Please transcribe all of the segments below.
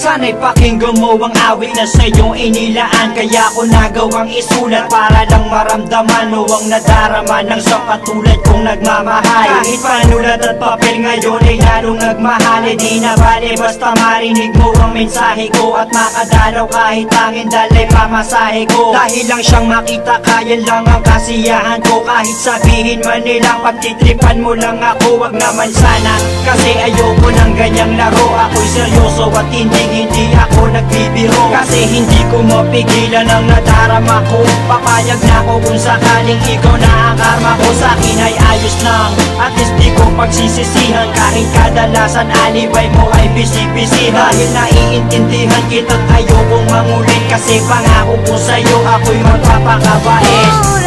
Sana'y pakinggan mo ang awit na sa'yo inilaan. Kaya ko nagawang isulat para lang maramdaman mo ang nadarama ng isang katulad kong nagmamahal. Kahit panulat at papel ngayon ay lalong nagmahal. E di na bale basta marinig mo ang mensahe ko at makadalaw kahit tangin dalay pamasahe ko. Dahil lang siyang makita kaya lang ang kasiyahan ko. Kahit sabihin man nilang pagtitripan mo lang ako, wag naman sana. Kasi ayoko ng ganyang laro. Ako'y seryoso at hindi ako nagbibiro. Kasi hindi ko mapigilan ang nadarama ko. Papayag na ako kung sakaling ikaw na ang karma ko. Sa'kin ay ayos lang, at least di ko pagsisisihan. Kahit kadalasan alibay mo ay bisi-bisi. Dahil naiintindihan kita't ayokong mangulit. Kasi pangako ko sa'yo ako'y magpapakabait.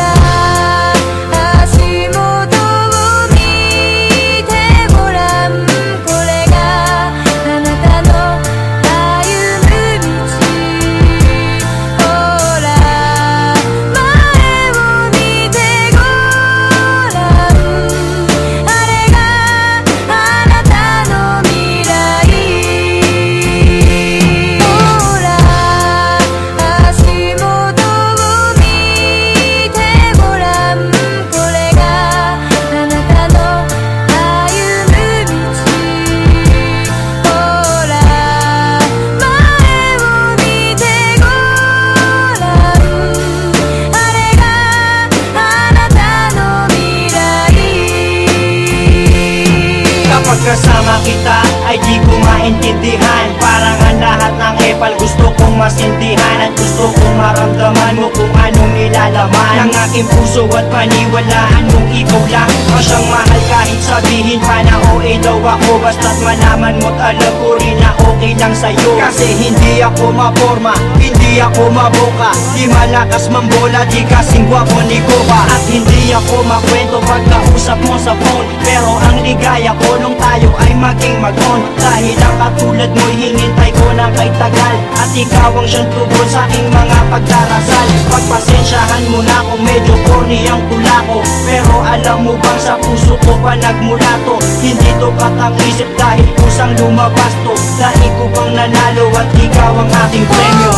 Pagkasama kita ay di ko maintindihan. Parang ang lahat ng epal gusto kong masindihan. At gusto kong maramdaman mo kung anong nilalaman ng aking puso at paniwalaan mong ikaw lang ang siyang mahal. Kahit sabihin pa na OA daw ako, basta't malaman mo't alam ko rin na okay lang sa'yo. Kasi hindi ako maporma, hindi ako maboka, di malakas mambola, di kasing gwapo ni Koba. At hindi ako makwento pag kausap mo sa phone. Pero ang ligaya ko nung tayo ay maging mag-on. Dahil ang katulad mo'y hinintay ko na kay tagal. At ikaw ang siyang tugon sa aking mga pagdarasal. Pagpasensyahan mo na kung medyo corny ang tula ko. Pero alam mo bang sa puso ko pa nagmula to. Hindi to katang-isip dahil kusang lumabas to. Dahil ko bang nanalo at ikaw ang aking premyo.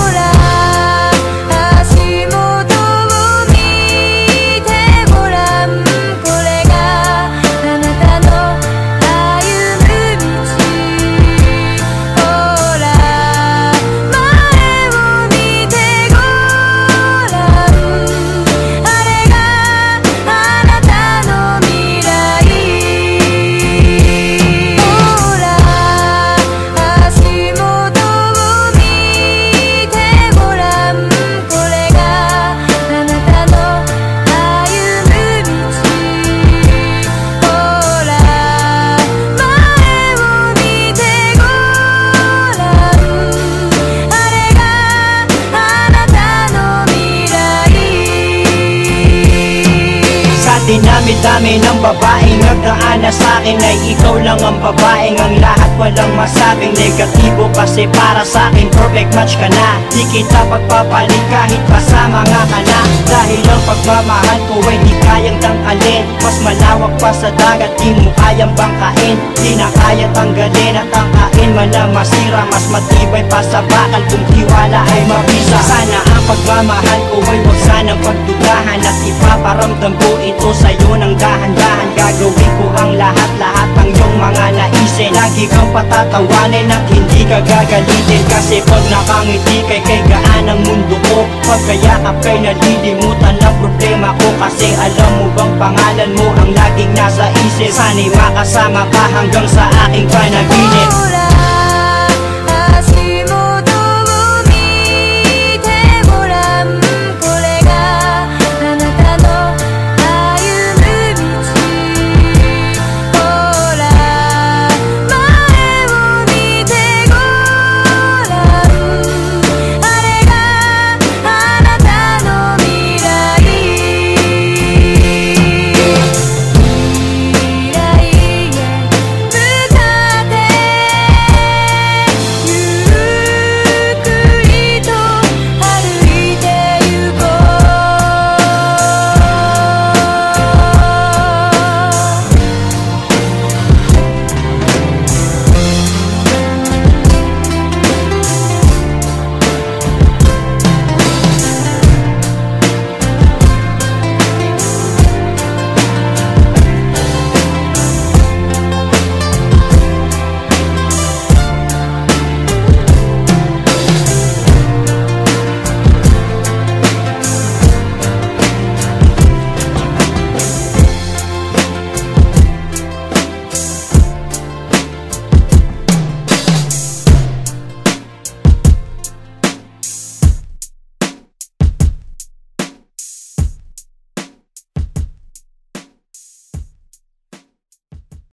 Dinami-dami ng babaeng nagdaan na sa'kin ay ikaw lang ang babaeng ang lahat walang masabing negatibo. Kasi para sa'kin perfect match ka na. Di kita pagpapalit kahit pasama nga ka na. Dahil ang pagmamahal ko ay di kayang tangkalin. Mas malawak pa sa dagat, di mo kayang bangkain. Di na kaya tanggalin at tangkain man na masira. Mas matibay pa sa bakal kung tiwala ay mabisa. Sana ang pagmamahal ko ay wag sanang pagdudahan. At ipaparamdam ko ito sa'yo ng dahan-dahan. Gagawin ko ang lahat-lahat ng iyong mga naisin. Lagi kang patatawanin at hindi ka gagalitin. Kasi pag nakangiti kay gaan ang mundo ko. Pagkayakap kay nalilimutan ang problema ko. Kasi alam mo bang pangalan mo ang laging nasa isip. Sana'y makasama ka hanggang sa aking panaginip.